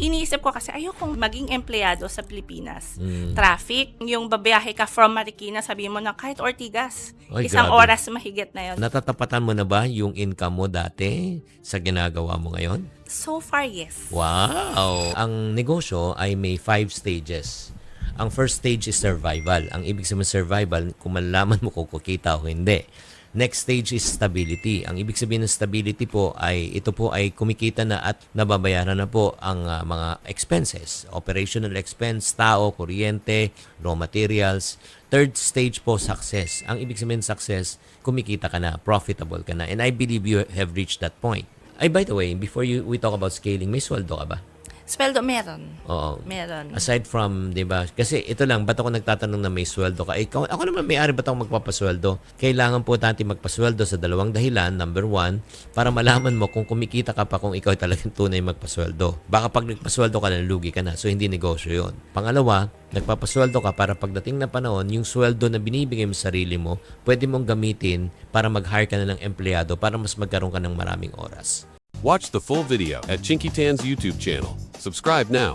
Iniisip ko kasi ayokong maging empleyado sa Pilipinas. Traffic, yung babiyahe ka from Marikina, sabi mo na kahit Ortigas, Ay, isang grabe. oras mahigit na yon. Natatapatan mo na ba yung income mo dati sa ginagawa mo ngayon? So far, yes. Wow! Ang negosyo ay may 5 stages. Ang first stage is survival. Ang ibig sabihin survival, kung malalaman mo kung kukita o hindi. Next stage is stability. Ang ibig sabihin ng stability po ay ito po ay kumikita na at nababayaran na po ang mga expenses. Operational expense, tao, kuryente, raw materials. Third stage po, success. Ang ibig sabihin success, kumikita ka na, profitable ka na. And I believe you have reached that point. Ay, by the way, before we talk about scaling, may sweldo ka ba? Sweldo, meron. Oo. Meron. Aside from, di ba, kasi ito lang, ba't ako nagtatanong na may sweldo ka? Ikaw, ako naman may-ari ba't ako magpapasweldo? Kailangan po natin magpasweldo sa dalawang dahilan. Number one, para malaman mo kung kumikita ka pa kung ikaw talagang tunay magpasweldo. Baka pag nagpasweldo ka na, lugi ka na. So, hindi negosyo yun. Pangalawa, nagpapasweldo ka para pagdating na panahon, yung sweldo na binibigay mo sa sarili mo, pwede mong gamitin para mag-hire ka na ng empleyado para mas magkaroon ka ng maraming oras. Watch the full video at Chinky Tan's YouTube channel. Subscribe now.